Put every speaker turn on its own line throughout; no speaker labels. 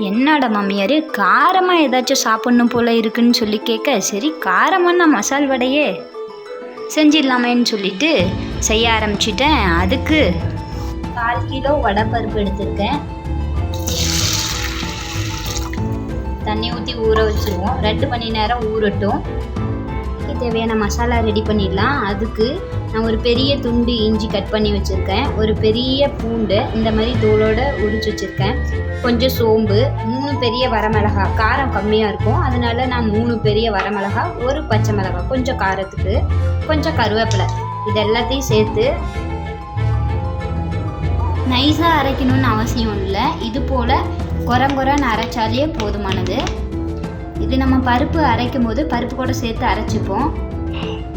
என்னோட மாமியார் காரமாக ஏதாச்சும் சாப்பிட்ணும் போல் இருக்குன்னு சொல்லி கேட்க, சரி காரமான மசால் வடையே செஞ்சிடலாமேன்னு சொல்லிட்டு செய்ய ஆரம்பிச்சிட்டேன். அதுக்கு 1/4 கிலோ வடை பருப்பு எடுத்திருக்கேன். தண்ணி ஊற்றி ஊற வச்சுருவோம். 2 மணி நேரம் ஊறட்டும். தேவையான மசாலா ரெடி பண்ணிடலாம். அதுக்கு நான் ஒரு பெரிய துண்டு இஞ்சி கட் பண்ணி வச்சுருக்கேன், ஒரு பெரிய பூண்டு இந்த மாதிரி தோலோடு உரிச்சு வச்சுருக்கேன், கொஞ்சம் சோம்பு, 3 பெரிய வரமிளகா, காரம் கம்மியாக இருக்கும் அதனால நான் 3 பெரிய வரமிளகா, ஒரு பச்சை மிளகாய் கொஞ்சம் காரத்துக்கு, கொஞ்சம் கருவேப்பிலை, இது எல்லாத்தையும் சேர்த்து நைஸாக அரைக்கணும்னு அவசியம் இல்லை. இது போல் கொரன்னு அரைச்சாலே போதுமானது. இது நம்ம பருப்பு அரைக்கும் போது பருப்பு கூட சேர்த்து அரைச்சிப்போம்.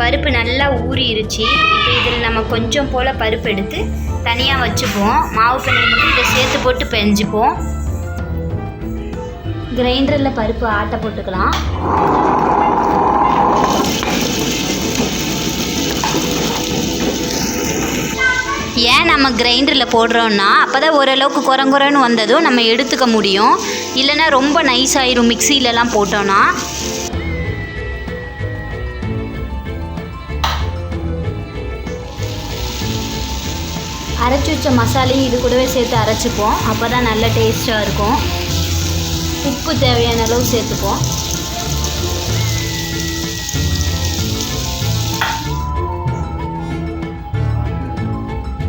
பருப்பு நல்லா ஊறிடுச்சு. இப்போ இதில் நம்ம கொஞ்சம் போல் பருப்பு எடுத்து தனியாக வச்சுப்போம். மாவு பிணையும் போது இதை சேர்த்து போட்டு பெஞ்சிப்போம். கிரைண்டரில் பருப்பு ஆட்டை போட்டுக்கலாம். ஏன் நம்ம கிரைண்டரில் போடுறோன்னா அப்போ தான் ஓரளவுக்கு குறன்னு வந்ததும் நம்ம எடுத்துக்க முடியும். இல்லைன்னா ரொம்ப நைஸ் ஆயிரும் மிக்சிலலாம் போட்டோன்னா. அரைச்சி வச்ச மசாலையும் இது கூடவே சேர்த்து அரைச்சிப்போம். அப்போ தான் நல்ல டேஸ்ட்டாக இருக்கும். உப்பு தேவையான அளவு சேர்த்துப்போம்.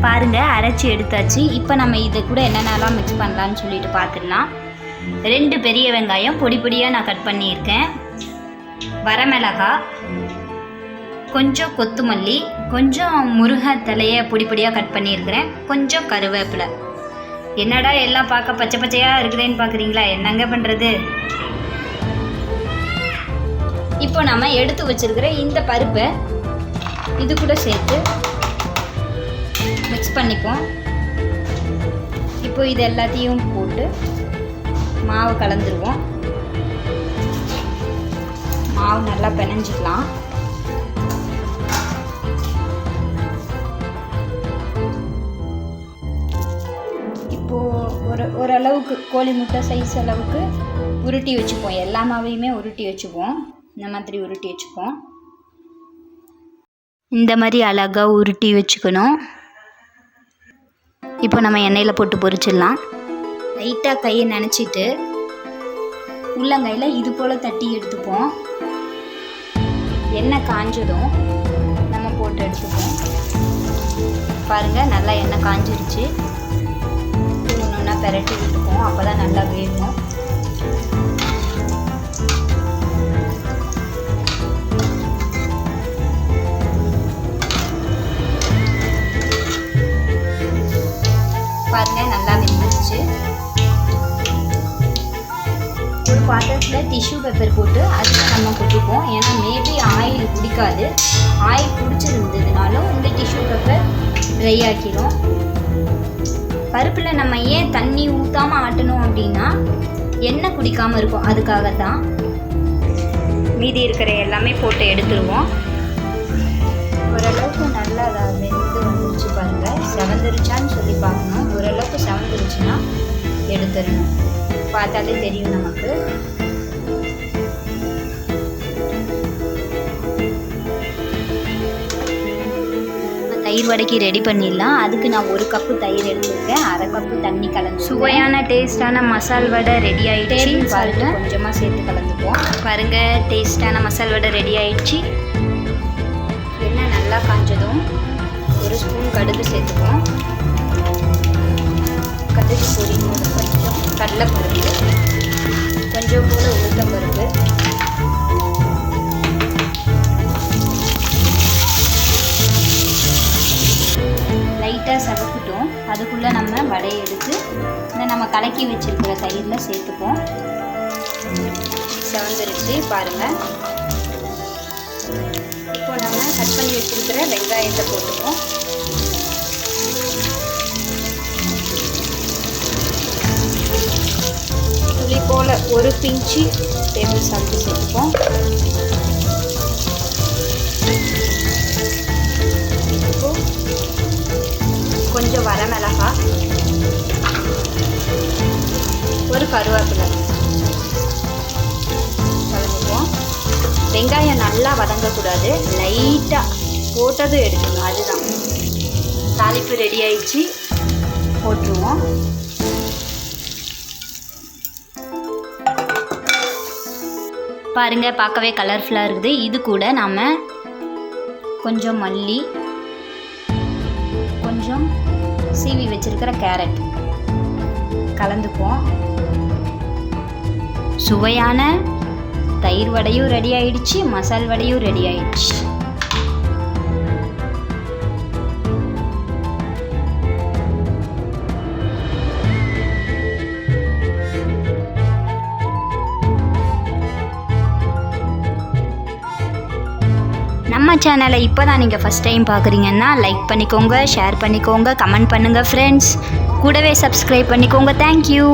பாருங்கள், அரைச்சி எடுத்தாச்சு. இப்போ நம்ம இதை கூட என்னென்னலாம் மிக்ஸ் பண்ணலான்னு சொல்லிட்டு பார்த்துடலாம். 2 பெரிய வெங்காயம் பொடி பொடியாக நான் கட் பண்ணியிருக்கேன், வரமிளகாய், கொஞ்சம் கொத்தமல்லி, கொஞ்சம் முருங்கை தலையை பொடி பொடியாக கட் பண்ணியிருக்கிறேன், கொஞ்சம் கருவேப்பிலை. என்னடா எல்லாம் பார்க்க பச்சை பச்சையாக இருக்குதுன்னு பார்க்குறீங்களா? என்னங்க பண்ணுறது. இப்போ நம்ம எடுத்து வச்சுருக்கிற இந்த பருப்பை இது கூட சேர்த்து மிக்ஸ் பண்ணிப்போம். இப்போ இது எல்லாத்தையும் போட்டு மாவு கலந்துருவோம். மாவு நல்லா பிணைஞ்சிக்கலாம். இப்போது ஓரளவுக்கு கோழி முட்டை சைஸ் அளவுக்கு உருட்டி வச்சுப்போம். எல்லா மாவையுமே உருட்டி வச்சுப்போம். இந்த மாதிரி உருட்டி வச்சுப்போம். இந்த மாதிரி அழகாக உருட்டி வச்சுக்கணும். இப்போ நம்ம எண்ணெயில் போட்டு பொரிச்சிடலாம். லைட்டாக கையை நனைச்சிட்டு உள்ளங்கையில் இது போல் தட்டி எடுத்துப்போம். எண்ணெய் காஞ்சதும் நம்ம போட்டு எடுத்துப்போம். பாருங்கள், நல்லா எண்ணெய் காஞ்சிருச்சு. ஒன்று பெரட்டி விட்டுப்போம். அப்போ தான் நல்லா வேகும். பாருங்கள், நல்லா வெந்துருச்சு. ஒரு பாத்திரத்தில் டிஷ்யூ பேப்பர் போட்டு அதில் நம்ம கொட்டிப்போம். ஏன்னா மேபி ஆயில் குடிக்காது. ஆயில் குடிச்சிருந்ததுனாலும் இந்த டிஷ்யூ பேப்பர் ட்ரை ஆக்கிடும். பருப்பில் நம்ம ஏன் தண்ணி ஊற்றாமல் ஆட்டணும் அப்படின்னா எண்ணெய் குடிக்காமல் இருக்கும், அதுக்காகத்தான். மீதி இருக்கிற எல்லாமே போட்டு எடுத்துருவோம். ஓரளவுக்கு நல்லா வெந்து வந்துருச்சு. பாருங்கள், செவந்துருச்சான்னு சொல்லி பார்க்கணும். ஓரளவுக்கு செவந்துருச்சுன்னா எடுத்துடணும். பார்த்தாலே தெரியும் நமக்கு. தயிர் வடைக்கு ரெடி பண்ணிடலாம். அதுக்கு நான் 1 கப்பு தயிர் எடுத்துருக்கேன், 1/2 கப்பு தண்ணி கலந்து. சுவையான டேஸ்டான மசால் வடை ரெடி ஆகிடுச்சு. பாருங்கள், கொஞ்சமாக சேர்த்து கலந்துப்போம். பாருங்கள், டேஸ்டான மசால் வடை ரெடி ஆகிடுச்சு. எண்ணெய் நல்லா காஞ்சதும் 1 ஸ்பூன் கடுகு சேர்த்துப்போம். கடுகு பொரியும் போது கொஞ்சம் கடலைப்பருப்பு, கொஞ்சம் போல உளுத்தம்பருப்பு, லைட்டாக சவக்கட்டும். அதுக்குள்ளே நம்ம வடையை எடுத்து இந்த நம்ம கலக்கி வச்சுருக்கிற தயிரில் சேர்த்துப்போம். செவந்துருச்சு பாருங்கள். இப்போ நம்ம கட் பண்ணி வச்சுருக்கிற வெங்காயத்தை போட்டுப்போம். துளி போல் 1 பிஞ்சு டேபிள் சால்ட்டு சேர்த்துப்போம். கொஞ்சம் வரமிளகாய், ஒரு கருவேப்பிலை கலந்துக்குவோம். வெங்காயம் நல்லா வதங்கக்கூடாது, லைட்டாக போட்டதும் எடுக்கணும். அதுதான் தாளிப்பு ரெடி ஆயிடுச்சு, போட்டுருவோம். பாருங்கள், பார்க்கவே கலர்ஃபுல்லாக இருக்குது. இது கூட நாம் கொஞ்சம் மல்லி, கொஞ்சம் சீவி வச்சிருக்கிற கேரட் கலந்துக்குவோம். சுவையான தயிர் வடையும் ரெடி ஆயிடுச்சு, மசால் வடையும் ரெடி ஆயிடுச்சு. நம்ம சேனலை இப்போ தான் நீங்கள் ஃபஸ்ட் டைம் பார்க்குறீங்கன்னா லைக் பண்ணிக்கோங்க, ஷேர் பண்ணிக்கோங்க, கமெண்ட் பண்ணுங்கள் ஃப்ரெண்ட்ஸ். கூடவே சப்ஸ்கிரைப் பண்ணிக்கோங்க. தேங்க்யூ.